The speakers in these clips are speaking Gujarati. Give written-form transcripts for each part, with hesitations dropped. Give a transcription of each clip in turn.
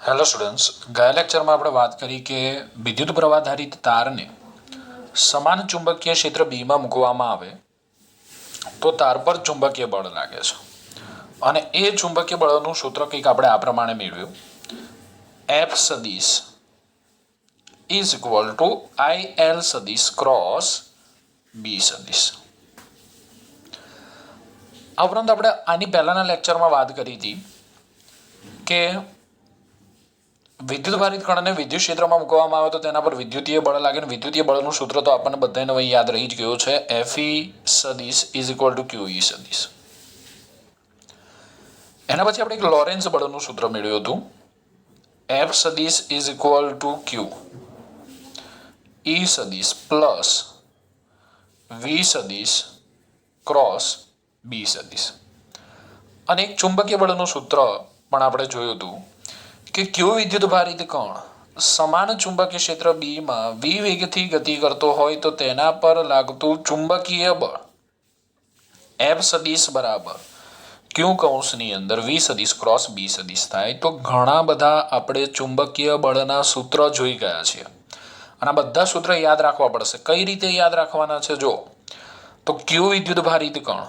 હેલો સ્ટુડન્ટ્સ, ગયા લેક્ચરમાં આપણે વાત કરી કે વિદ્યુત પ્રવાહધારિત તારને સમાન ચુંબકીય ક્ષેત્ર બીમાં મૂકવામાં આવે તો તાર પર ચુંબકીય બળ લાગે છે અને એ ચુંબકીય બળનું સૂત્ર કંઈક આપણે આ પ્રમાણે મેળવ્યું. એફ સદિશ is equal two I L સદિશ ક્રોસ બી સદિશ. આ ઉપરાંત આપણે આની પહેલાના લેક્ચરમાં વાત કરી હતી કે વિદ્યુત ભારિત કણને વિદ્યુત ક્ષેત્રમાં મૂકવામાં આવે તો તેના પર વિદ્યુતીય બળ લાગે. અને વિદ્યુતીય બળનું સૂત્ર તો આપણને બધાને હવે યાદ રહી જ ગયું છે. એફઈ સદિશ ઇઝ ઇક્વલ ટુ ક્યુઈ સદિશ. એના પછી આપણે એક લોરેન્સ બળનું સૂત્ર મેળવ્યું હતું. એફ સદિશ ઇઝ ઇક્વલ ટુ ક્યુ ઈ સદિશ પ્લસ વી સદિશ ક્રોસ બી સદિશ. અને એક ચુંબકીય બળનું સૂત્ર પણ આપણે જોયું હતું કે ક્યુ વિદ્યુત ભારિત કણ સમાન ચુંબકીય ક્ષેત્ર બીમાં વી વેગથી ગતિ કરતો હોય તો તેના પર લાગતું ચુંબકીય બળ એફ સદિશ બરાબર ક્યુ કૌંસની અંદર વી સદિશ ક્રોસ બી સદિશ થાય. તો ઘણા બધા આપણે ચુંબકીય બળના સૂત્ર જોઈ ગયા છીએ અને આ બધા સૂત્ર યાદ રાખવા પડશે. કઈ રીતે યાદ રાખવાના છે? જો તો ક્યુ વિદ્યુત ભારિત કણ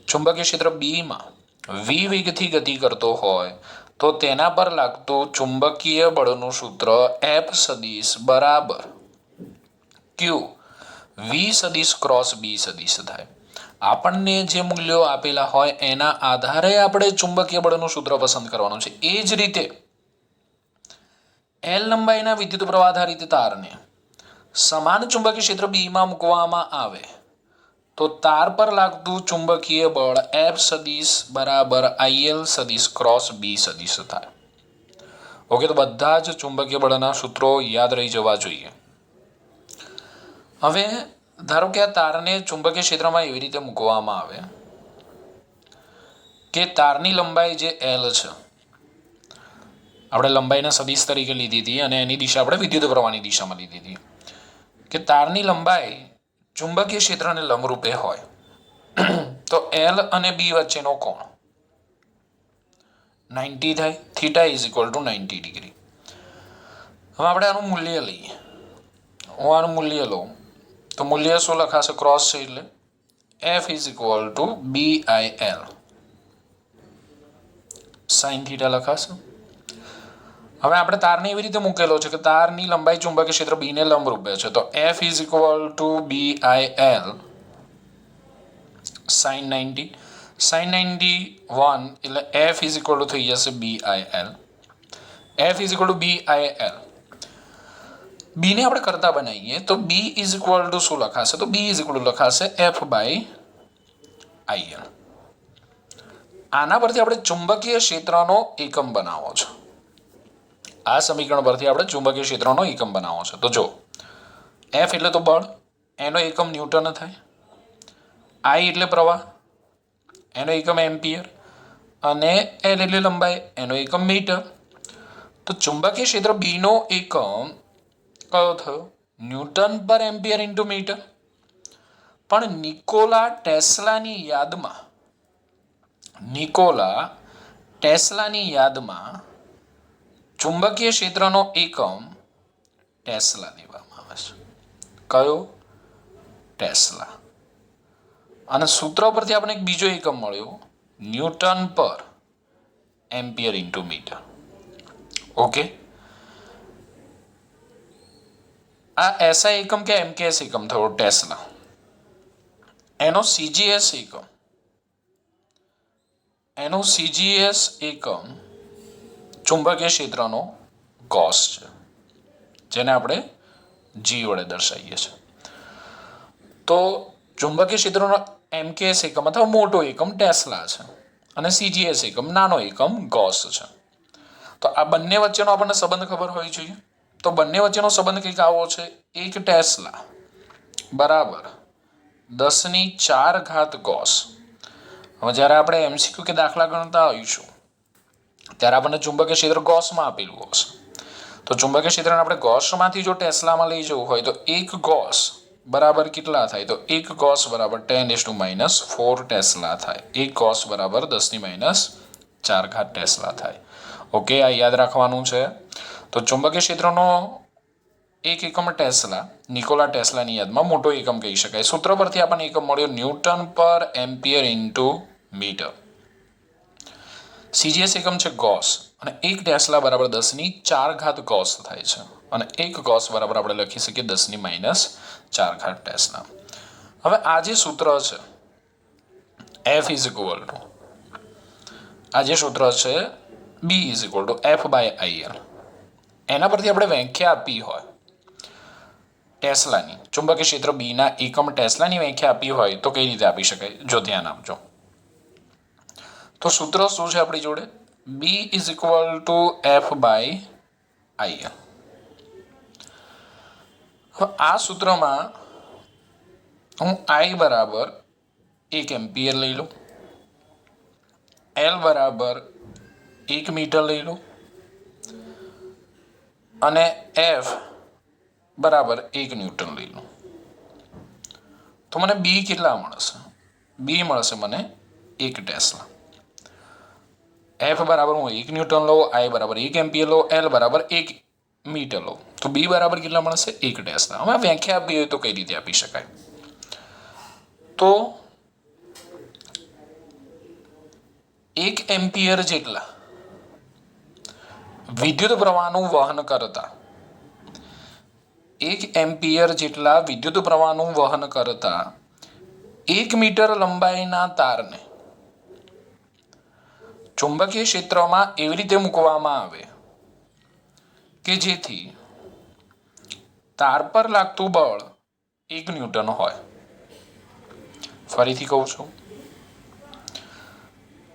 ચુંબકીય ક્ષેત્ર બીમાં વી વેગથી ગતિ કરતો હોય તો તેના પર લાગતું ચુંબકીય બળનું સૂત્ર એફ સદિશ બરાબર ક્યુ વી સદિશ ક્રોસ બી સદિશ થાય. આપણને જે મૂલ્યો આપેલા હોય એના આધારે આપણે ચુંબકીય બળનું સૂત્ર પસંદ કરવાનું છે. એ જ રીતે એલ લંબાઈના વિદ્યુત પ્રવાહધારિત તારને સમાન ચુંબકીય ક્ષેત્ર બીમાં મૂકવામાં આવે તો તાર પર લાગતું ચુંબકીય બળ એફ સદિશ બરાબર આઈએલ સદિશ ક્રોસ બી સદિશ થાય. ઓકે, તો બધા જ ચુંબકીય બળના સૂત્રો યાદ રહી જવા જોઈએ. હવે ધારો કે આ તારને ચુંબકીય ક્ષેત્રમાં એવી રીતે મૂકવામાં આવે કે તારની લંબાઈ જે એલ છે આપણે લંબાઈના સદિશ તરીકે લીધી હતી અને એની દિશા આપણે વિદ્યુત પ્રવાહની દિશામાં લીધી હતી કે તારની લંબાઈ ચુંબકીય ક્ષેત્રને લંબરૂપે હોય તો એલ અને બી વચ્ચેનો કોણ 90 થાય. Theta is equal two 90 degree. હવે આપણે આનું મૂલ્ય લઈએ. હું આનું મૂલ્ય લઉં તો મૂલ્ય શું લખાશે? ક્રોસ છે એટલે F is equal to B I L sine theta લખાશે. હવે આપણે તારને એવી રીતે મૂકેલો છે કે તારની લંબાઈ ચુંબકીય ક્ષેત્ર બીને લંબરૂપે છે તો F is equal to B I L sine 90. Sine 91 એટલે એફ ઇઝ ઇક્વલ ટુ થઈ જશે B I L. F is equal to B I L. બીને આપણે કરતા બનાવીએ તો બી ઇઝ ઇક્વલ ટુ શું લખાશે? તો બી ઇઝ ઇક્વલ ટુ લખાશે એફ બાય આઈ એલ. આના પરથી આપણે ચુંબકીય ક્ષેત્રનો એકમ બનાવવો છે. આ સમીકરણ પરથી આપણે ચુંબકીય ક્ષેત્રનો એકમ બનાવવો છે. તો જો એફ એટલે તો બળ, એનો એકમ ન્યૂટન થાય. આઈ એટલે પ્રવાહ, એનો એકમ એમ્પિયર. અને એલ એટલે લંબાઈ, એનો એકમ મીટર. તો ચુંબકીય ક્ષેત્ર બીનો એકમ કયો થયો? ન્યૂટન પર એમ્પિયર ઇન્ટુ મીટર. પણ નિકોલા ટેસ્લાની યાદમાં ચુંબકીય ક્ષેત્રનો એકમ ટેસ્લા લેવામાં આવે છે. કયો? ટેસ્લા. અને સૂત્ર પરથી આપણને એક બીજો એકમ મળ્યો ન્યૂટન પર એમ્પિયર ઇન્ટુ મીટર. ઓકે, આ એસઆઈ એકમ કે એમકેએસ એકમ થયો ટેસ્લા. એનો સીજીએસ એકમ ચુંબકીય ક્ષેત્રનો ગોસ છે, જેને આપણે જી વડે દર્શાવીએ છીએ. તો ચુંબકીય ક્ષેત્રનો એમકેએસ એકમ અથવા મોટો એકમ ટેસ્લા છે અને સીજીએસ એકમ નાનો એકમ ગોસ છે. તો આ બંને વચ્ચેનો આપણને સંબંધ ખબર હોવી જોઈએ. તો બંને વચ્ચેનો સંબંધ કંઈક આવો છે. એક ટેસ્લા બરાબર 10⁴ ગોસ. હવે જ્યારે આપણે એમસીક્યુ કે દાખલા ગણતા હોઈશું ત્યારે આપણને ચુંબકીય ક્ષેત્ર ગોસમાં આપેલું હશે. તો ચુંબકીય ક્ષેત્રને આપણે ગોસમાંથી જો ટેસ્લામાં લઈ જવું હોય તો એક ગોસ બરાબર કેટલા થાય? તો એક ગોસ બરાબર 10⁻⁴ ટેસ્લા થાય. એક ગોસ બરાબર 10⁻⁴ ટેસ્લા થાય. ઓકે, આ યાદ રાખવાનું છે. તો ચુંબકીય ક્ષેત્રનો એક એકમ ટેસ્લા, નિકોલા ટેસ્લાની યાદમાં મોટો એકમ કહી શકાય. સૂત્ર પરથી આપણને એકમ મળ્યો ન્યૂટન પર એમ્પિયર ઇન્ટુ મીટર. સીજીએસ એકમ છે ગોસ અને 1 ટેસ્લા બરાબર 10⁴ ગોસ થાય છે અને 1 ગોસ બરાબર આપણે લખી શકીએ 10⁻⁴ ટેસ્લા. હવે આ જે સૂત્ર છે F ઇઝ ઇક્વલ ટુ, આ જે સૂત્ર છે B is equal two F/IL, એના પરથી આપણે વ્યાખ્યા આપી હોય ટેસ્લાની, ચુંબકીય ક્ષેત્ર બીના એકમ ટેસ્લાની વ્યાખ્યા આપી હોય તો કઈ રીતે આપી શકાય? જો ધ્યાન આપજો. તો સૂત્ર શું છે આપણી જોડે? B is equal two F/IL. આ સૂત્રમાં હું I બરાબર 1 એમ્પિયર લઈ લઉં, L બરાબર 1 મીટર લઈ લઉં અને F બરાબર 1 ન્યૂટન લઈ લઉં. તો મને B કેટલા મળશે? B મળશે મને 1 ટેસ્લા. F બરાબર હું 1 ન્યૂટન લઉં, I બરાબર 1 એમ્પિયર લઉં, L બરાબર 1 મીટર લઉં, તો B બરાબર કેટલા મળશે? 1 ટેસ્લા. હવે વ્યાખ્યા આપી હોય તો કઈ રીતે આપી શકાય? તો 1 એમ્પિયર જેટલા વિદ્યુત પ્રવાહનું વહન કરતા, 1 એમ્પિયર જેટલા વિદ્યુત પ્રવાહનું વહન કરતા 1 મીટર લંબાઈના તારને ચુંબકીય ક્ષેત્રમાં એવી રીતે મૂકવામાં આવે કે જેથી તાર પર લાગતું બળ 1 ન્યૂટન હોય. ફરીથી કહું છું,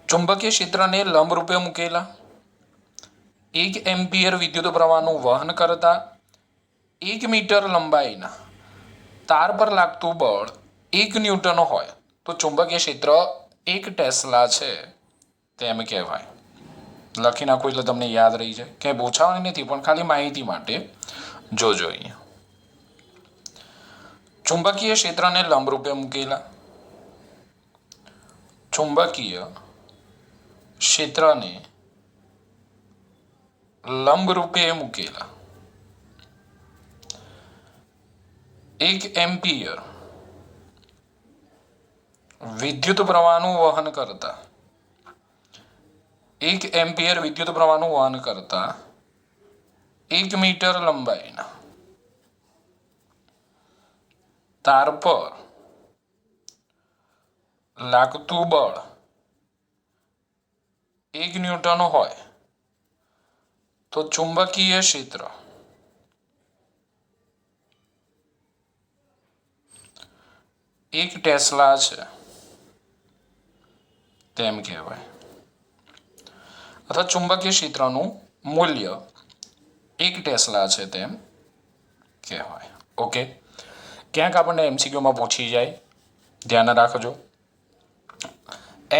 ચુંબકીય ક્ષેત્રને લંબ રૂપે મૂકેલા 1 એમ્પિયર વિદ્યુત પ્રવાહનું વહન કરતા 1 મીટર લંબાઈના તાર પર લાગતું બળ 1 ન્યૂટન હોય તો ચુંબકીય ક્ષેત્ર 1 ટેસ્લા છે તેમ કહેવાય. લખી નાખો એટલે તમને યાદ રહી જાય. ક્યાંય પૂછાવાની નથી, પણ ખાલી માહિતી માટે જોજો. અહીંયા ચુંબકીય ક્ષેત્રને લંબ રૂપે મૂકેલા, ચુંબકીય ક્ષેત્રને લંબ રૂપે મૂકેલા 1 એમ્પિયર વિદ્યુત પ્રવાહનું વહન કરતા, 1 એમ્પિયર વિદ્યુત પ્રવાહનું વહન કરતા 1 મીટર લંબાઈના તાર પર લાગતું બળ 1 ન્યૂટન હોય તો ચુંબકીય ક્ષેત્ર એક ટેસ્લા છે તેમ કહેવાય. અથવા ચુંબકીય ક્ષેત્રનું મૂલ્ય 1 ટેસ્લા છે તેમ કહેવાય. ઓકે, ક્યાંક આપણને MCQમાં પૂછી જાય, ધ્યાન રાખજો.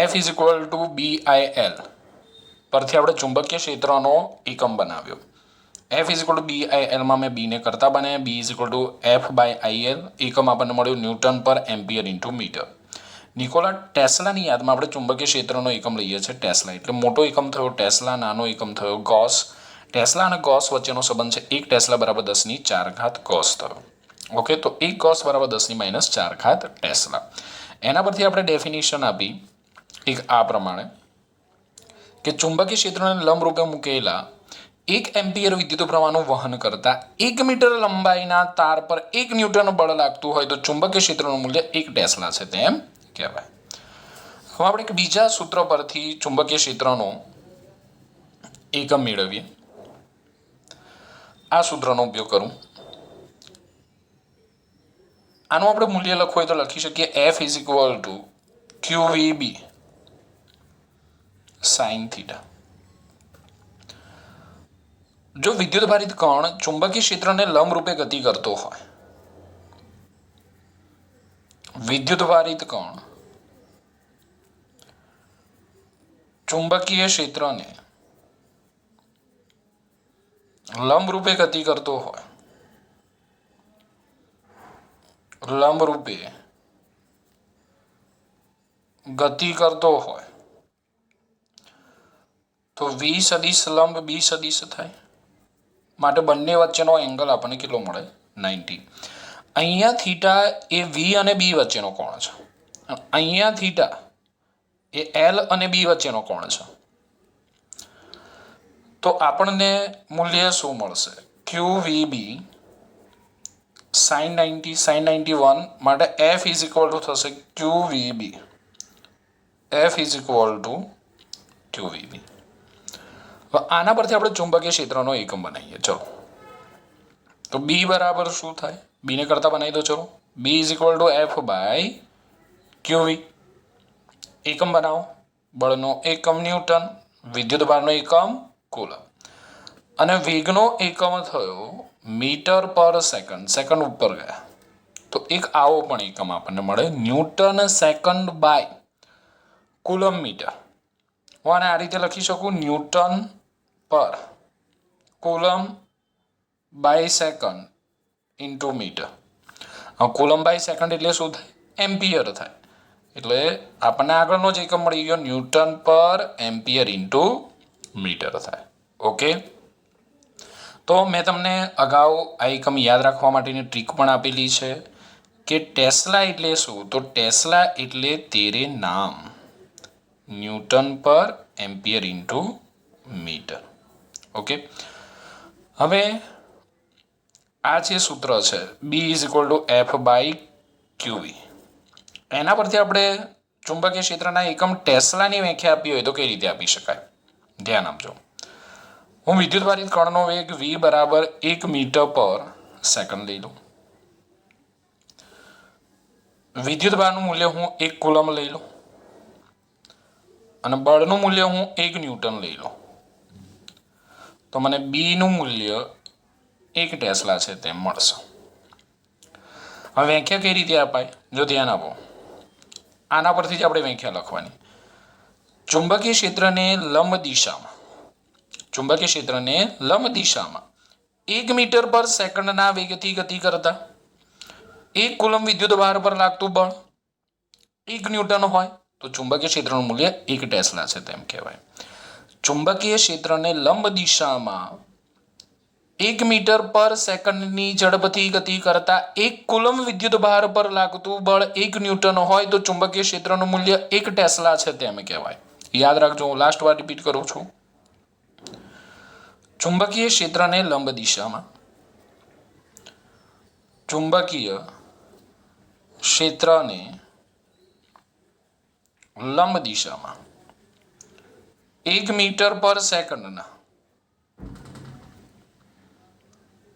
F is equal two BIL પરથી આપણે ચુંબકીય ક્ષેત્રનો એકમ બનાવ્યો. F ઇઝ ઇક્વલ ટુ BILમાં મેં B ને કરતા બનાવ્યા. B is equal two F/IL, એકમ આપણને મળ્યું ન્યૂટન પર એમ્પિયર ઇન્ટુ મીટર. નિકોલા ટેસ્લાની યાદમાં આપણે ચુંબકીય ક્ષેત્રનો એકમ લઈએ છીએ ટેસ્લા, એટલે મોટો એકમ થયો ટેસ્લા, નાનો એકમ થયો ગોસ. ટેસ્લા અને ગોસ વચ્ચેનો સંબંધ છે 1 ટેસ્લા બરાબર 10⁴ ગોસ થયો. ઓકે, તો 1 ગોસ બરાબર 10⁻⁴ ટેસ્લા. એના પરથી આપણે ડેફિનેશન આપી એક આ પ્રમાણે કે ચુંબકીય ક્ષેત્રને લંબ રૂપે મૂકેલા 1 એમ્પિયર વિદ્યુત પ્રવાહનું વહન કરતા 1 મીટર લંબાઈના તાર પર 1 ન્યૂટન બળ લાગતું હોય તો ચુંબકીય ક્ષેત્રનું મૂલ્ય 1 ટેસ્લા છે તેમ કહેવાય. હવે આપણે એક બીજા સૂત્ર પરથી ચુંબકીય ક્ષેત્રનો એકમ મેળવીએ. આ સૂત્રનો ઉપયોગ કરું. આનું આપણે મૂલ્ય લખવું હોય તો લખી શકીએ F is equal two QVB sin theta. જો વિદ્યુત ભારિત કણ ચુંબકીય ક્ષેત્રને લંબ રૂપે ગતિ કરતો હોય, વિદ્યુત ભારિત કણ ચુંબકીય ક્ષેત્રને લંબ રૂપે ગતિ કરતો હોય, લંબ રૂપે ગતિ કરતો હોય તો V સદિશ લંબ B સદિશ થાય. માટે બંને વચ્ચેનો એંગલ આપણને કેટલો મળે? 90. અહીંયા થીટા એ વી અને બી વચ્ચેનો કોણ છે. અહીંયા થીટા એ એલ અને બી વચ્ચેનો કોણ છે. તો આપણને મૂલ્ય શું મળશે? ક્યુ વી બી sin 90 sin 91 માટે એફ ઇઝ ઇક્વલ ટુ થશે ક્યુ V B. F is equal to Q V બી. હવે આના પરથી આપણે ચુંબકીય ક્ષેત્રનો એકમ બનાવીએ. ચલો, તો બી બરાબર શું થાય? બીને કરતા બનાવી દો. ચલો, B is equal to F by Q V. એકમ બનાવો. બળનો એકમ ન્યૂટન, વિદ્યુત ભારનો એકમ કુલમ, અને વેગનો એકમ થયો મીટર પર સેકન્ડ. સેકન્ડ ઉપર ગયા તો એક આવો પણ એકમ આપણને મળે, newton second by coulomb metre. હું આને આ રીતે લખી શકું, newton per coulomb by second into metre. Coulomb by second એટલે શું થાય? એમ્પિયર થાય. એટલે આપણને આગળનો જ એકમ મળી ગયો, ન્યૂટન પર એમ્પિયર ઇન્ટુ મીટર થાય. ઓકે, તો મેં તમને અગાઉ આ એકમ યાદ રાખવા માટેની ટ્રીક પણ આપેલી છે કે ટેસ્લા એટલે શું? તો ટેસ્લા એટલે તેરે નામ, ન્યૂટન પર એમ્પિયર ઇન્ટુ મીટર. ઓકે, હવે આ જે સૂત્ર છે B is equal to F by QV, એના પરથી આપણે ચુંબકીય ક્ષેત્રના એકમ ટેસ્લાની વ્યાખ્યા આપી હોય તો કઈ રીતે આપી શકાય? ધ્યાન આપજો. હું વિદ્યુતભારિત કણનો વેગ v બરાબર 1 મીટર પર સેકન્ડ લઈ લઉં. વિદ્યુતભારનું મૂલ્ય હું 1 કુલમ લઈ લઉં અને બળનું મૂલ્ય હું 1 ન્યૂટન લઈ લઉં. તો મને બીનું મૂલ્ય 1 ટેસ્લા છે તેમ મળશે. હવે વ્યાખ્યા કઈ રીતે અપાય? જો ધ્યાન આપો, આના પરથી જ આપણે વ્યાખ્યા લખવાની. ચુંબકીય ક્ષેત્રને લંબ દિશામાં, ચુંબકીય ક્ષેત્રને લંબ દિશામાં 1 મીટર પર સેકન્ડના વેગથી ગતિ કરતા 1 કુલમ વિદ્યુત ભાર પર લાગતું બળ 1 ન્યૂટન હોય તો ચુંબકીય ક્ષેત્રનું મૂલ્ય 1 ટેસ્લા છે તેમ કહેવાય. ચુંબકીય ક્ષેત્રને લંબ દિશામાં 1 મીટર પર સેકન્ડની ઝડપથી ગતિ કરતા 1 કુલમ વિદ્યુત ભાર પર લાગતું બળ 1 ન્યૂટન હોય તો ચુંબકીય ક્ષેત્રનું મૂલ્ય 1 ટેસ્લા છે તેમ કહેવાય. યાદ રાખજો, હું લાસ્ટ વાર રિપીટ કરું છું. ચુંબકીય ક્ષેત્રને લંબ દિશામાં, ચુંબકીય ક્ષેત્રને લંબ દિશામાં 1 મીટર પર સેકન્ડના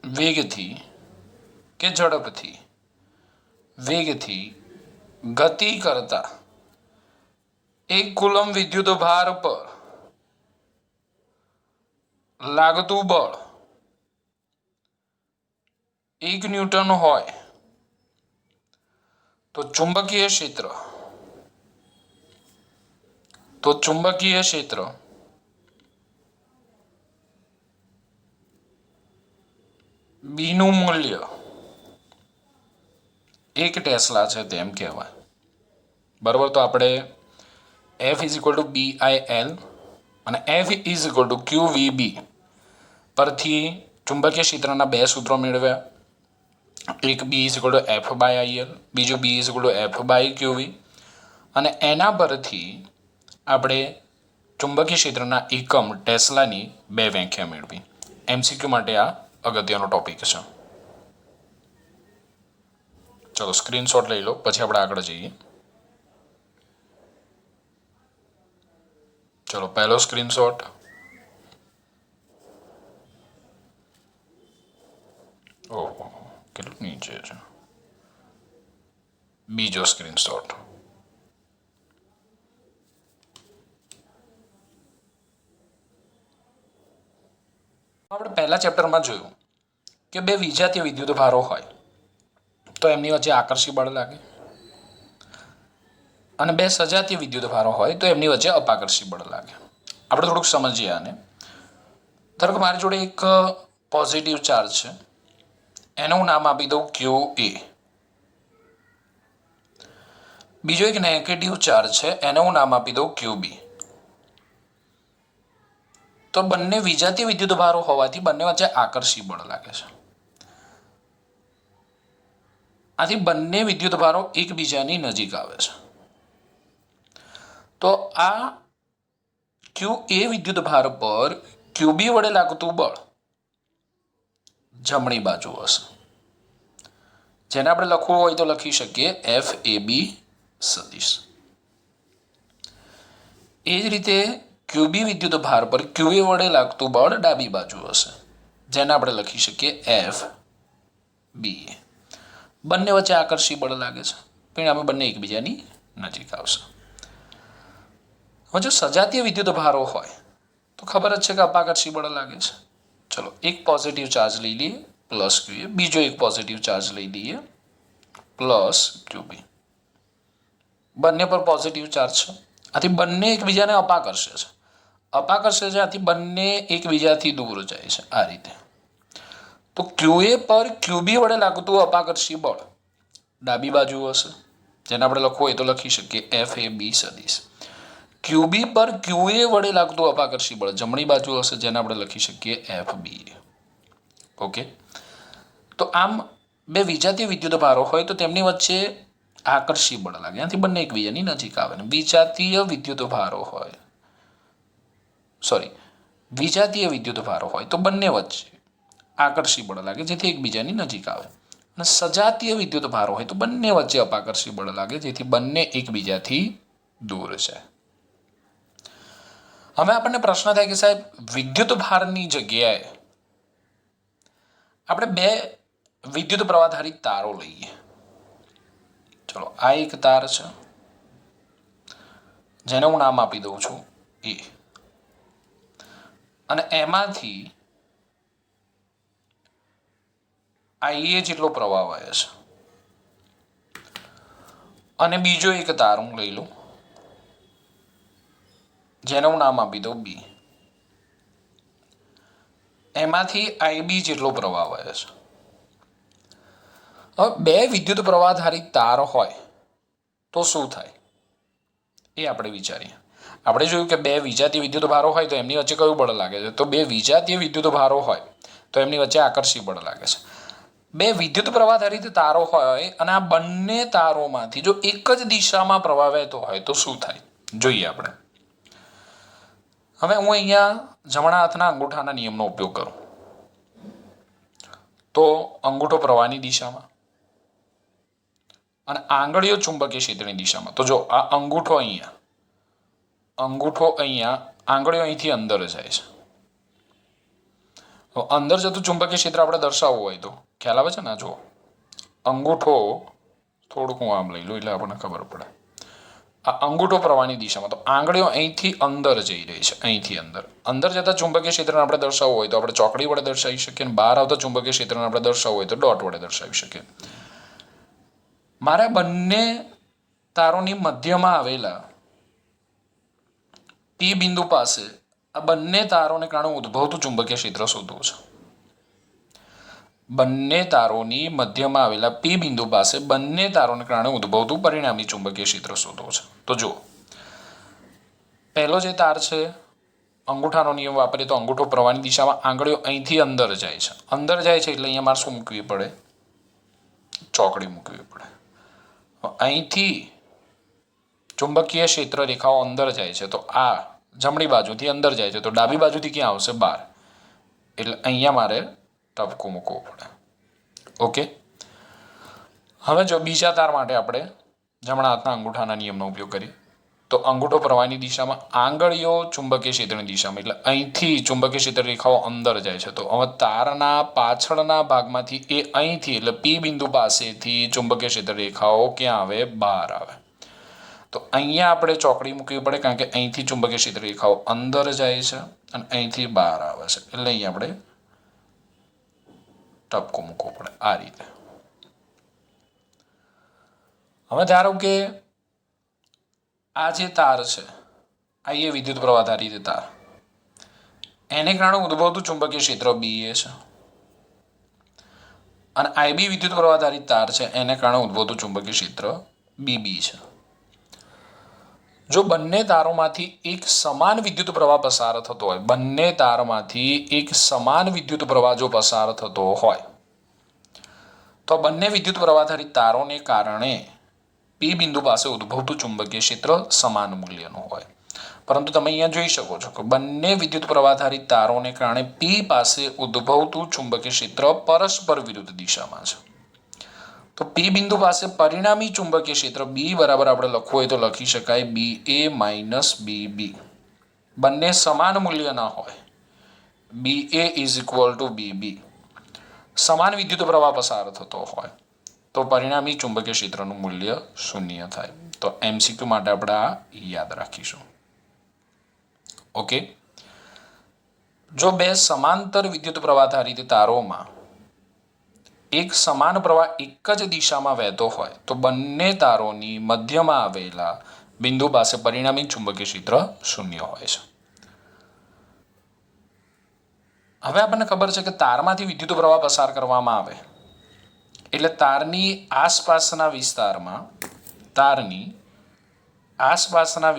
વેગથી કે ઝડપથી વેગથી ગતિ કરતા 1 કુલમ વિદ્યુત ભાર પર લાગતું બળ 1 ન્યૂટન હોય તો ચુંબકીય ક્ષેત્ર બીનું મૂલ્ય 1 ટેસ્લા છે તેમ કહેવાય. બરાબર, તો આપણે F is equal to B I L અને F is equal to Q V B પરથી ચુંબકીય ક્ષેત્રના 2 સૂત્રો મેળવ્યા. એક B is equal to F by I L, બીજું B is equal to F by Q V, અને એના પરથી આપણે ચુંબકીય ક્ષેત્રના એકમ ટેસ્લાની 2 વ્યાખ્યા મેળવી. એમસીક્યુ માટે આ અગત્યનો ટોપિક છે. ચલો સ્ક્રીનશોટ લઈ લો, પછી આપણે આગળ જઈએ. ચલો પહેલો સ્ક્રીનશોટ, ઓહો કેટલું નીચે છે. બીજો સ્ક્રીનશોટ, આપણે પહેલા ચેપ્ટરમાં જોયું કે 2 વિજાતીય વિદ્યુત ભારો હોય તો એમની વચ્ચે આકર્ષી બળ લાગે, અને 2 સજાતીય વિદ્યુત ભારો હોય તો એમની વચ્ચે અપાકર્ષી બળ લાગે. આપણે થોડુંક સમજીએ આને. ધારો કે મારી જોડે એક પોઝિટિવ ચાર્જ છે, એનું હું નામ આપી દઉં ક્યુ એ. બીજો એક નેગેટિવ ચાર્જ છે, એને હું નામ આપી દઉં ક્યુ બી. તો બંને વિજાતીય વિદ્યુત ભારો હોવાથી બંને વચ્ચે આકર્ષી બળ લાગે છે. આથી બંને વિદ્યુત ભારો એકબીજાની નજીક આવે છે. તો આ ક્યુ એ વિદ્યુત ભાર પર ક્યુબી વડે લાગતું બળ જમણી બાજુ હશે, જેને આપણે લખવું હોય તો લખી શકીએ એફ એ બી સદિશ. એ જ રીતે ક્યુબી વિદ્યુત ભાર પર ક્યુએ વડે લાગતું બળ ડાબી બાજુ હશે, જેને આપણે લખી શકીએ એફ બી. બંને વચ્ચે આકર્ષી બળ લાગે છે, પરિણામે બંને એકબીજાની નજીક આવશે. હવે જો સજાતીય વિદ્યુત ભારો હોય તો ખબર જ છે કે અપાકર્ષી બળ લાગે છે. ચલો એક પોઝિટિવ ચાર્જ લઈ લઈએ પ્લસ ક્યુએ, બીજો એક પોઝિટિવ ચાર્જ લઈ લઈએ પ્લસ ક્યુબી. બંને પર પોઝિટિવ ચાર્જ છે, આથી બંને એકબીજાને અપાકર્ષે છે. અપાકર્ષે છે આથી બંને એકબીજાથી દૂર જાય છે આ રીતે. તો ક્યુએ પર ક્યુબી વડે લાગતું અપાકર્ષી બળ ડાબી બાજુ હશે, જેને આપણે લખવું હોય તો લખી શકીએ એફ એ બી સદિશ. ક્યુબી પર ક્યુએ વડે લાગતું અપાકર્ષી બળ જમણી બાજુ હશે, જેને આપણે લખી શકીએ એફ બી. ઓકે, તો આમ બે વિજાતીય વિદ્યુત ભારો હોય તો તેમની વચ્ચે આકર્ષી બળ લાગે, આથી બંને એકબીજાની નજીક આવે. ને વિજાતીય વિદ્યુત ભારો હોય વિજાતીય વિદ્યુત ભારો હોય તો બંને વચ્ચે આકર્ષી બળ લાગે, જેથી એકબીજાની નજીક આવે. અને સજાતીય વિદ્યુત ભારો હોય તો બંને વચ્ચે અપાકર્ષી બળ લાગે, જેથી બંને એકબીજાથી દૂર છે. હવે આપણને પ્રશ્ન થાય કે સાહેબ વિદ્યુત ભારની જગ્યાએ આપણે બે વિદ્યુત પ્રવાહધારી તારો લઈએ. ચલો આ એક તાર છે, જેને હું નામ આપી દઉં છું એ, અને એમાંથી IA જેટલો પ્રવાહ વહે છે. અને બીજો એક તાર હું લઈ લઉં, જેને હું નામ આપી દઉં બી. એમાંથી IB જેટલો પ્રવાહ વહે છે. હવે બે વિદ્યુત પ્રવાહધારી તાર હોય તો શું થાય એ આપણે વિચારીએ. આપણે જોયું કે બે વિજાતીય વિદ્યુત ભારો હોય તો એમની વચ્ચે કયું બળ લાગે છે? તો બે વિજાતીય વિદ્યુત ભારો હોય તો એમની વચ્ચે આકર્ષી બળ લાગે છે. બે વિદ્યુત પ્રવાહધારિત તારો હોય અને આ બંને તારોમાંથી જો એક જ દિશામાં પ્રવાહ વહેતો હોય તો શું થાય જોઈએ આપણે. હવે હું અહીંયા જમણા હાથના અંગૂઠાના નિયમનો ઉપયોગ કરું તો અંગૂઠો પ્રવાહની દિશામાં અને આંગળીઓ ચુંબકીય ક્ષેત્રની દિશામાં. તો જો આ અંગૂઠો અહીંયા, આંગળીઓ અહીંથી અંદર જાય છે. અંદર જતું ચુંબકીય ક્ષેત્ર આપણે દર્શાવવું હોય તો ખ્યાલ આવે છે ને? જો અંગૂઠો થોડુંક હું આમ લઈ લઉં એટલે આપણને ખબર પડે. આ અંગૂઠો પ્રવાહની દિશામાં, તો આંગળીઓ અહીંથી અંદર જઈ રહી છે, અહીંથી અંદર જતા ચુંબકીય ક્ષેત્રને આપણે દર્શાવવું હોય તો આપણે ચોકડી વડે દર્શાવી શકીએ, અને બહાર આવતા ચુંબકીય ક્ષેત્રને આપણે દર્શાવવું હોય તો ડોટ વડે દર્શાવી શકીએ. મારે બંને તારોની મધ્યમાં આવેલા પી બિંદુ પાસે આ બંને તારોને કારણે ઉદ્ભવતું ચુંબકીય ક્ષેત્ર શોધવું છે. બંને તારોની મધ્યમાં આવેલા પી બિંદુ પાસે બંને તારોને કારણે ઉદ્ભવતું પરિણામી ચુંબકીય ક્ષેત્ર શોધવું છે. તો જુઓ, પહેલો જે તાર છે, અંગૂઠાનો નિયમ વાપરીએ તો અંગૂઠો પ્રવાહની દિશામાં, આંગળીઓ અહીંથી અંદર જાય છે. અંદર જાય છે એટલે અહીંયા મારે શું મૂકવી પડે? ચોકડી મૂકવી પડે. અહીંથી ચુંબકીય ક્ષેત્ર રેખાઓ અંદર જાય છે, તો આ જમણી બાજુથી અંદર જાય છે, તો ડાબી બાજુથી ક્યાં આવશે? બહાર. એટલે અહીંયા મારે ટપકું મૂકવું પડે. ઓકે, હવે જો બીજા તાર માટે આપણે જમણા હાથના અંગૂઠાના નિયમનો ઉપયોગ કરીએ તો અંગૂઠો પ્રવાહની દિશામાં, આંગળીઓ ચુંબકીય ક્ષેત્રની દિશામાં, એટલે અહીંથી ચુંબકીય ક્ષેત્ર રેખાઓ અંદર જાય છે. તો હવે તારના પાછળના ભાગમાંથી એ અહીંથી એટલે પી બિંદુ પાસેથી ચુંબકીય ક્ષેત્ર રેખાઓ ક્યાં આવે? બહાર આવે. તો અહીંયા આપણે ચોકડી મૂકવી પડે, કારણ કે અહીંથી ચુંબકીય ક્ષેત્ર રેખાઓ અંદર જાય છે અને અહીંથી બહાર આવે છે, એટલે અહીં આપણે ટપકું મૂકવું પડે આ રીતે. હવે ધારો કે આ જે તાર છે, આ એ વિદ્યુત પ્રવાહધારિત તાર, એને કારણે ઉદ્ભવતું ચુંબકીય ક્ષેત્ર BA છે, અને IB વિદ્યુત પ્રવાહધારિત તાર છે, એને કારણે ઉદ્ભવતું ચુંબકીય ક્ષેત્ર BB છે. જો બંને તારોમાંથી એક સમાન વિદ્યુત પ્રવાહ પસાર થતો હોય, બંને તારમાંથી એક સમાન વિદ્યુત પ્રવાહ જો પસાર થતો હોય, તો બંને વિદ્યુત પ્રવાહધારી તારોને કારણે પી બિંદુ પાસે ઉદ્ભવતું ચુંબકીય ક્ષેત્ર સમાન મૂલ્યનું હોય. પરંતુ તમે અહીંયા જોઈ શકો છો કે બંને વિદ્યુત પ્રવાહધારી તારોને કારણે પી પાસે ઉદ્ભવતું ચુંબકીય ક્ષેત્ર પરસ્પર વિરુદ્ધ દિશામાં છે. તો પી બિંદુ પાસે પરિણામી ચુંબકીય ક્ષેત્ર બી બરાબર આપણે લખવું હોય તો લખી શકાય બી એ માઇનસ બી બી. બંને સમાન મૂલ્યના હોય, બી એ ઇઝ ઇક્વલ ટુ બી બી, સમાન વિદ્યુત પ્રવાહ પસાર થતો હોય, તો પરિણામી ચુંબકીય ક્ષેત્રનું મૂલ્ય 0 થાય. તો એમસીક્યુ માટે આપણે આ યાદ રાખીશું. ઓકે. જો બે સમાંતર વિદ્યુત પ્રવાહધારિત તારોમાં એક સમાન પ્રવાહ એક જ દિશામાં વહેતો હોય તો બંને તારોની મધ્યમાં આવેલા બિંદુ પાસે પરિણામી ચુંબકીય ક્ષેત્ર 0 હોય છે. હવે આપણને ખબર છે કે તારમાંથી વિદ્યુત પ્રવાહ પસાર કરવામાં આવે એટલે તારની આસપાસના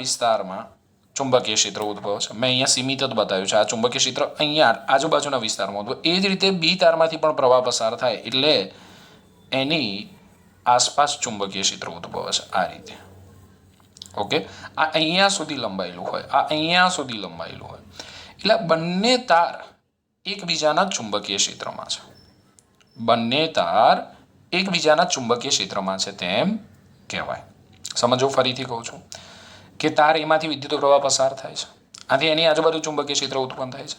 વિસ્તારમાં ચુંબકીય ક્ષેત્ર ઉદ્ભવે છે. મેં અહીંયા સીમિત જ બતાવ્યું છે. આ ચુંબકીય ક્ષેત્ર અહીંયા આજુબાજુના વિસ્તારમાં ઉદ્ભવે. એ જ રીતે બી તારમાંથી પણ પ્રવાહ પસાર થાય એટલે એની આસપાસ ચુંબકીય ક્ષેત્ર ઉદ્ભવે છે આ રીતે. ઓકે. આ અહીંયા સુધી લંબાયેલું હોય, આ અહીંયા સુધી લંબાયેલું હોય, એટલે બંને તાર એકબીજાના ચુંબકીય ક્ષેત્રમાં છે. બંને તાર એકબીજાના ચુંબકીય ક્ષેત્રમાં છે તેમ કહેવાય. સમજો, ફરીથી કહું છું કે તાર એમાંથી વિદ્યુત પ્રવાહ પસાર થાય છે, આથી એની આજુબાજુ ચુંબકીય ક્ષેત્ર ઉત્પન્ન થાય છે.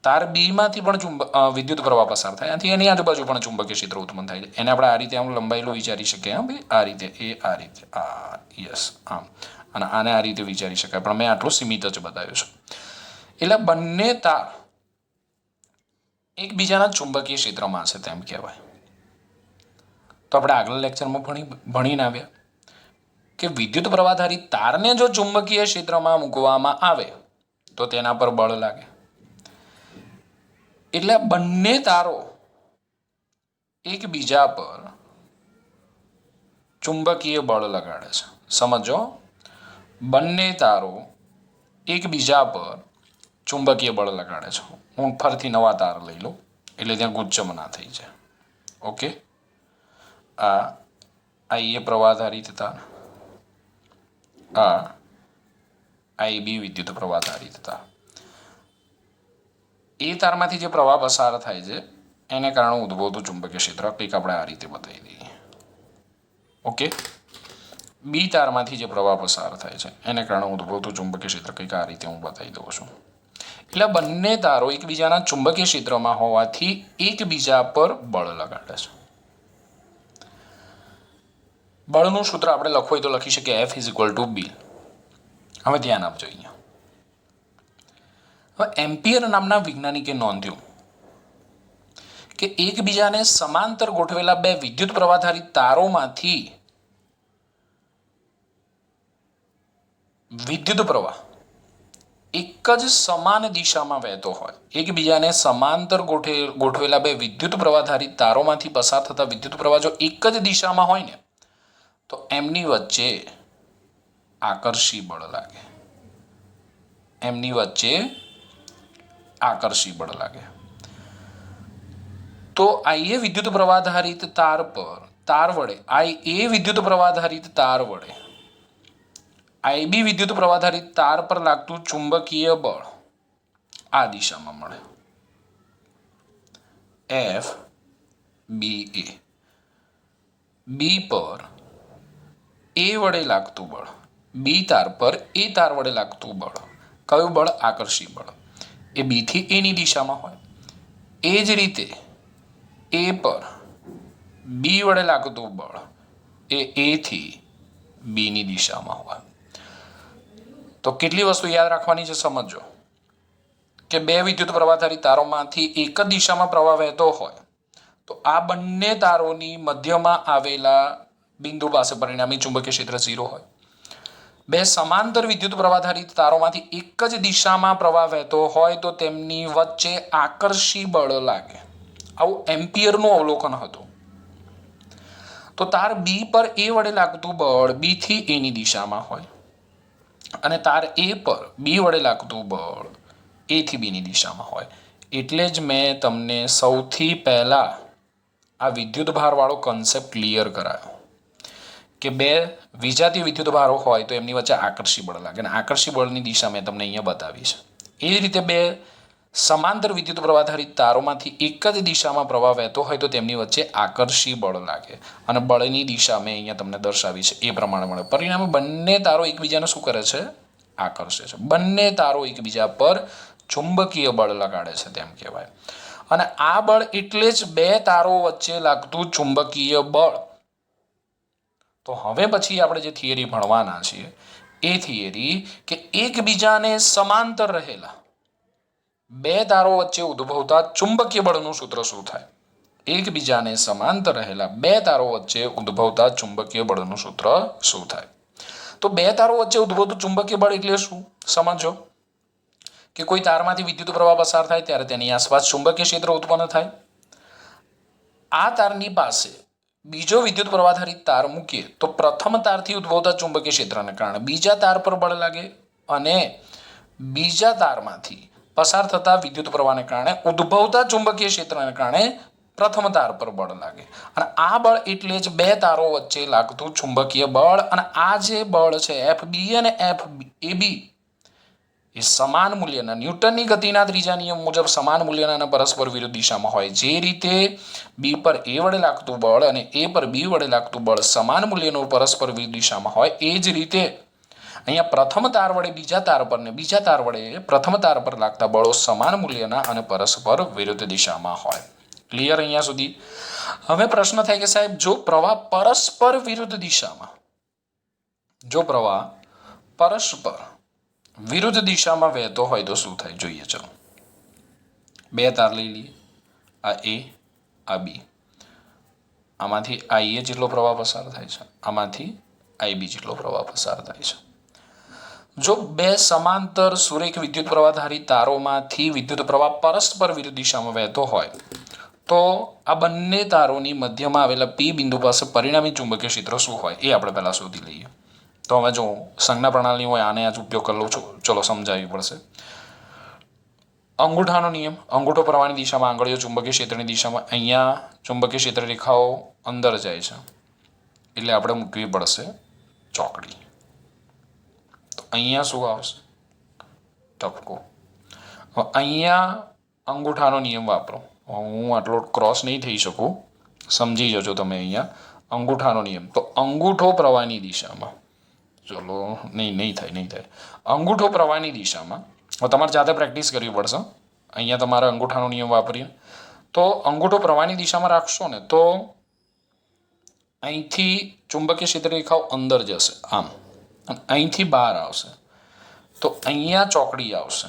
તાર બી માંથી પણ વિદ્યુત પ્રવાહ પસાર થાય, આથી એની આજુબાજુ પણ ચુંબકીય ક્ષેત્ર ઉત્પન્ન થાય છે. એને આપણે આ રીતે આમ લંબાયેલું વિચારી શકીએ. હા ભાઈ, આ રીતે, આ રીતે, યસ, આમ, અને આને આ રીતે વિચારી શકાય, પણ મેં આટલું સીમિત જ બતાવ્યું છે. એટલે બંને તાર એકબીજાના ચુંબકીય ક્ષેત્રમાં છે તેમ કહેવાય. તો આપણે આગલા લેક્ચરમાં ભણીને આવ્યા કે વિદ્યુત પ્રવાહધારી તારને જો ચુંબકીય ક્ષેત્રમાં મૂકવામાં આવે તો તેના પર બળ લાગે. એટલે બંને તારો એકબીજા પર ચુંબકીય બળ લગાડે છે. સમજો, બંને તારો એકબીજા પર ચુંબકીય બળ લગાડે છે. હું ફરીથી નવા તાર લઈ લઉં એટલે ત્યાં ગુચ્છમ ના થઈ જાય. ઓકે. આ એ પ્રવાહધારિત તાર, આઈબી વિદ્યુત પ્રવાહધારિત તાર. એ તારમાંથી જે પ્રવાહ પસાર થાય છે એને કારણે ઉદ્ભવતું ચુંબકીય ક્ષેત્ર કંઈક આપણે આ રીતે બતાવી દઈએ. ઓકે. બી તારમાંથી જે પ્રવાહ પસાર થાય છે એને કારણે ઉદ્ભવતું ચુંબકીય ક્ષેત્ર કંઈક આ રીતે હું બતાવી દઉં છું. એટલે બંને તારો એકબીજાના ચુંબકીય ક્ષેત્રમાં હોવાથી એકબીજા પર બળ લગાડે છે. બળનું સૂત્ર આપણે લખવું હોય તો લખી શકીએ F ઇઝ ઇક્વલ ટુ બી. હવે ધ્યાન આપજો અહીંયા. હવે એમ્પિયર નામના વૈજ્ઞાનિકે નોંધ્યું કે એકબીજાને સમાંતર ગોઠવેલા બે વિદ્યુત પ્રવાહધારી તારોમાંથી વિદ્યુત પ્રવાહ એક જ સમાન દિશામાં વહેતો હોય, એકબીજાને સમાંતર ગોઠવેલા બે વિદ્યુત પ્રવાહધારી તારોમાંથી પસાર થતા વિદ્યુત પ્રવાહ જો એક જ દિશામાં હોય ને તો એમની વચ્ચે આકર્ષી બળ લાગે. એમની વચ્ચે આકર્ષી બળ લાગે. તો આઈએ વિદ્યુત પ્રવાહધારિત તાર વડે વિદ્યુત પ્રવાહધારિત તાર વડે આઈબી વિદ્યુત પ્રવાહધારિત તાર પર લાગતું ચુંબકીય બળ આ દિશામાં મળે. F બી એ. બી પર એ વડે લાગતું બળ, બી તાર પર એ તાર વડે લાગતું બળ, કયું બળ? આકર્ષી બળ. એ બી થી એની દિશામાં હોય. એ જ રીતે એ પર બી વડે લાગતું બળ એ થી બીની દિશામાં હોય. તો કેટલી વસ્તુ યાદ રાખવાની છે સમજો કે બે વિદ્યુત પ્રવાહધારી તારોમાંથી એક જ દિશામાં પ્રવાહ વહેતો હોય તો આ બંને તારોની મધ્યમાં આવેલા બિંદુ પાસે પરિણામી ચુંબકીય ક્ષેત્ર 0 હોય. બે સમાંતર વિદ્યુત પ્રવાહધારિત તારોમાંથી એક જ દિશામાં પ્રવાહ વહેતો હોય તો તેમની વચ્ચે આકર્ષી બળ લાગે. આવું એમ્પિયરનું અવલોકન હતું. તો તાર બી પર એ વડે લાગતું બળ બી થી એની દિશામાં હોય અને તાર એ પર બી વડે લાગતું બળ એ થી બીની દિશામાં હોય. એટલે જ મેં તમને સૌથી પહેલાં આ વિદ્યુત ભારવાળો કન્સેપ્ટ ક્લિયર કરાયો કે બે વિજાતીય વિદ્યુત ભારો હોય તો એમની વચ્ચે આકર્ષી બળ લાગે, અને આકર્ષી બળની દિશા મેં તમને અહીંયા બતાવી છે. એ જ રીતે બે સમાંતર વિદ્યુત પ્રવાહધારિત તારોમાંથી એક જ દિશામાં પ્રવાહ વહેતો હોય તો તેમની વચ્ચે આકર્ષી બળ લાગે, અને બળની દિશા મેં અહીંયા તમને દર્શાવી છે એ પ્રમાણે મળે. પરિણામે બંને તારો એકબીજાને શું કરે છે? આકર્ષે છે. બંને તારો એકબીજા પર ચુંબકીય બળ લગાડે છે તેમ કહેવાય. અને આ બળ એટલે જ બે તારો વચ્ચે લાગતું ચુંબકીય બળ. તો હવે પછી આપણે જે થિયરી ભણવાના છીએ એ થિયરી કે એકબીજાને સમાંતર રહેલા બે તારો વચ્ચે ઉદ્ભવતા ચુંબકીય બળનું સૂત્ર શું થાય? એકબીજાને સમાંતર રહેલા બે તારો વચ્ચે ઉદ્ભવતા ચુંબકીય બળનું સૂત્ર શું થાય? તો બે તારો વચ્ચે ઉદ્ભવતું ચુંબકીય બળ એટલે શું? સમજો કે કોઈ તારમાંથી વિદ્યુત પ્રવાહ પસાર થાય ત્યારે તેની આસપાસ ચુંબકીય ક્ષેત્ર ઉત્પન્ન થાય. આ તારની પાસે બીજો વિદ્યુત પ્રવાહધારિત તાર મૂકીએ તો પ્રથમ તારથી ઉદ્ભવતા ચુંબકીય ક્ષેત્રને કારણે બીજા તાર પર બળ લાગે, અને બીજા તારમાંથી પસાર થતા વિદ્યુત પ્રવાહને કારણે ઉદ્ભવતા ચુંબકીય ક્ષેત્રને કારણે પ્રથમ તાર પર બળ લાગે. અને આ બળ એટલે જ બે તારો વચ્ચે લાગતું ચુંબકીય બળ. અને આ જે બળ છે એફ બી અને એફ એ બી એ સમાન મૂલ્યના ન્યૂટનની ગતિના ત્રીજા નિયમ મુજબ સમાન મૂલ્યના અને પરસ્પર વિરુદ્ધ દિશામાં હોય. જે રીતે બી પર એ વડે લાગતું બળ અને એ પર બી વડે લાગતું બળ સમાન મૂલ્યનું પરસ્પર વિરુદ્ધ દિશામાં હોય, એ જ રીતે અહીંયા પ્રથમ તાર વડે બીજા તાર પર ને બીજા તાર વડે પ્રથમ તાર પર લાગતા બળો સમાન મૂલ્યના અને પરસ્પર વિરુદ્ધ દિશામાં હોય. ક્લિયર અહીંયા સુધી? હવે પ્રશ્ન થાય કે સાહેબ, જો પ્રવાહ પરસ્પર વિરુદ્ધ દિશામાં, જો પ્રવાહ પરસ્પર વિરુદ્ધ દિશામાં વહેતો હોય તો શું થાય? જોઈએ. ચલો, બે તાર લઈ લઈએ. આ એ, આ બી. આમાંથી આઈ એ જેટલો પ્રવાહ પસાર થાય છે, આમાંથી આઈ બી જેટલો પ્રવાહ પસાર થાય છે. જો બે સમાંતર સુરેખ વિદ્યુત પ્રવાહધારી તારોમાંથી વિદ્યુત પ્રવાહ પરસ્પર વિરુદ્ધ દિશામાં વહેતો હોય તો આ બંને તારોની મધ્યમાં આવેલા પી બિંદુ પાસે પરિણામી ચુંબકીય ક્ષેત્ર શું હોય એ આપણે પહેલાં શોધી લઈએ. તો હવે જો સંજ્ઞા પ્રણાલી હોય આને આજ ઉપયોગ કરી લઉં છું. ચલો સમજાવવી પડશે. અંગૂઠાનો નિયમ, અંગૂઠો પ્રવાહની દિશામાં, આંગળીઓ ચુંબકીય ક્ષેત્રની દિશામાં. અહીંયા ચુંબકીય ક્ષેત્ર રેખાઓ અંદર જાય છે એટલે આપણે મૂકવી પડશે ચોકડી. તો અહીંયા શું આવશે? ટપકો. અહીંયા અંગૂઠાનો નિયમ વાપરો. હું આટલો ક્રોસ નહીં થઈ શકું, સમજી જજો તમે. અહીંયા અંગૂઠાનો નિયમ, તો અંગૂઠો પ્રવાહની દિશામાં, ચલો નહીં થાય. અંગૂઠો પ્રવાહની દિશામાં તમારે જાતે પ્રેક્ટિસ કરવી પડશે. અહીંયા તમારે અંગૂઠાનો નિયમ વાપરીને તો અંગૂઠો પ્રવાહની દિશામાં રાખશો ને તો અહીંથી ચુંબકીય ક્ષેત્ર રેખાઓ અંદર જશે આમ, અને અહીંથી બહાર આવશે તો અહીંયા ચોકડી આવશે.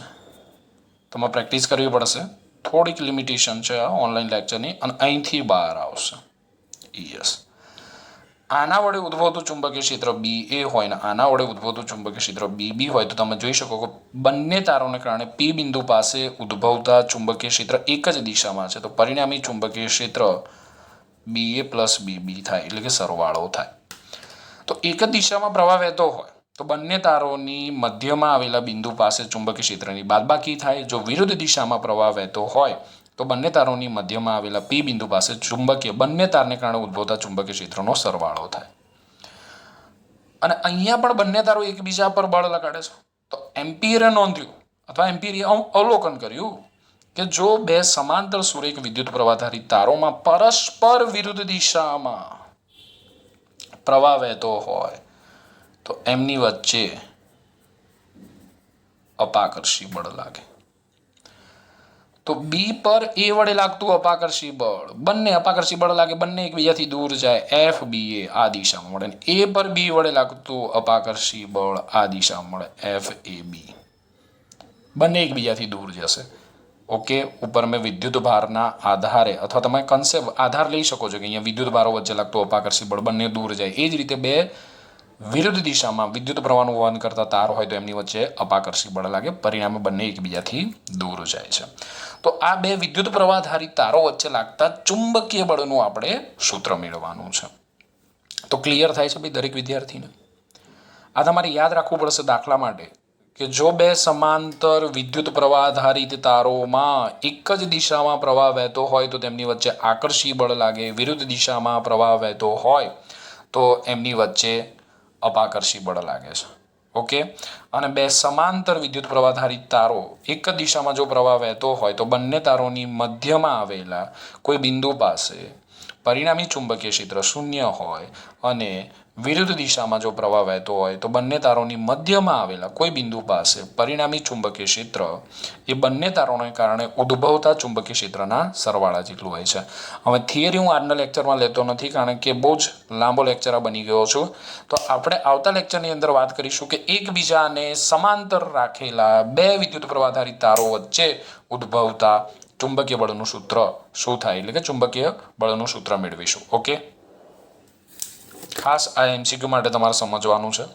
તમારે પ્રેક્ટિસ કરવી પડશે, થોડીક લિમિટેશન છે આ ઓનલાઈન લેક્ચરની. અને અહીંથી બહાર આવશે. યસ. આના વડે ઉદ્ભવતું ચુંબકીય ક્ષેત્ર બી એ હોય ને આના વડે ઉદ્ભવતું ચુંબકીય ક્ષેત્ર બી બી હોય તો તમે જોઈ શકો કે બંને તારોને કારણે પી બિંદુ પાસે ઉદ્ભવતા ચુંબકીય ક્ષેત્ર એક જ દિશામાં છે. તો પરિણામી ચુંબકીય ક્ષેત્ર બી એ પ્લસ બી બી થાય, એટલે કે સરવાળો થાય. તો એક જ દિશામાં પ્રવાહ વહેતો હોય તો બંને તારોની મધ્યમાં આવેલા બિંદુ પાસે ચુંબકીય ક્ષેત્રની બાદબાકી થાય. જો વિરુદ્ધ દિશામાં પ્રવાહ વહેતો હોય તો બંને તારોની મધ્યમાં આવેલા પી બિંદુ પાસે ચુંબકીય બંને તારને કારણે ઉદ્ભવતા ચુંબકીય ક્ષેત્રનો સરવાળો થાય. અને અહીંયા પણ બંને તારો એકબીજા પર બળ લગાડે છે. તો એમ્પિયરે નોંધ્યું અથવા એમ્પિયરે અવલોકન કર્યું કે જો બે સમાંતર સુરેખ વિદ્યુત પ્રવાહધારી તારોમાં પરસ્પર વિરુદ્ધ દિશામાં પ્રવાહ વહેતો હોય તો એમની વચ્ચે અપાકર્ષી બળ લાગે. તો બી પર એ વડે લાગતું અપાકર્ષી બળ, બંને અપાકર્ષી બળ લાગે, બંને એકબીજાથી દૂર જાય. એફ બી એ આ દિશામાં મળે. એ પર બી વડે લાગતું અપાકર્ષી બળ આ દિશામાં મળે, એફ એ બી. બંને એકબીજાથી દૂર જશે. ઓકે. ઉપર મેં વિદ્યુત ભારના આધારે અથવા તમે કન્સેપ્ટ આધાર લઈ શકો છો કે અહીંયા વિદ્યુત ભારો વચ્ચે લાગતું અપાકર્ષી બળ બંને દૂર જાય. એ જ રીતે બે વિરુદ્ધ દિશામાં વિદ્યુત પ્રવાહનું વહન કરતા તાર હોય તો એમની વચ્ચે અપાકર્ષી બળ લાગે. પરિણામે બંને એકબીજાથી દૂર જાય છે. તો આ બે વિદ્યુત પ્રવાહધારી તારો વચ્ચે લાગતા ચુંબકીય બળનું આપણે સૂત્ર મેળવવાનું છે. તો ક્લિયર થાય છે ભાઈ દરેક વિદ્યાર્થીને? આ તમારે યાદ રાખવું પડશે દાખલા માટે કે જો બે સમાંતર વિદ્યુત પ્રવાહ આધારિત તારોમાં એક જ દિશામાં પ્રવાહ વહેતો હોય તો તેમની વચ્ચે આકર્ષી બળ લાગે, વિરુદ્ધ દિશામાં પ્રવાહ વહેતો હોય તો એમની વચ્ચે અપાકર્ષી બળ લાગે છે. ઓકે, અને બે સમાંતર વિદ્યુત પ્રવાહ આધારિત તારો એક જ દિશામાં જો પ્રવાહ વહેતો હોય તો બંને તારોની મધ્યમાં આવેલા કોઈ બિંદુ પાસે પરિણામી ચુંબકીય ક્ષેત્ર શૂન્ય હોય અને વિરુદ્ધ દિશામાં જો પ્રવાહ વહેતો હોય તો બંને તારોની મધ્યમાં આવેલા કોઈ બિંદુ પાસે પરિણામી ચુંબકીય ક્ષેત્ર એ બંને તારોને કારણે ઉદ્ભવતા ચુંબકીય ક્ષેત્રના સરવાળા જેટલું હોય છે. હવે થિયરી હું આજના લેક્ચરમાં લેતો નથી કારણ કે બહુ જ લાંબો લેક્ચર બની ગયો છું. તો આપણે આવતા લેક્ચરની અંદર વાત કરીશું કે એકબીજાને સમાંતર રાખેલા બે વિદ્યુત પ્રવાહ આધારિત તારો વચ્ચે ઉદ્ભવતા ચુંબકીય બળનું સૂત્ર શું થાય, એટલે કે ચુંબકીય બળનું સૂત્ર મેળવીશું. ઓકે, ખાસ આ MCQ માટે તમારે સમજવાનું છે.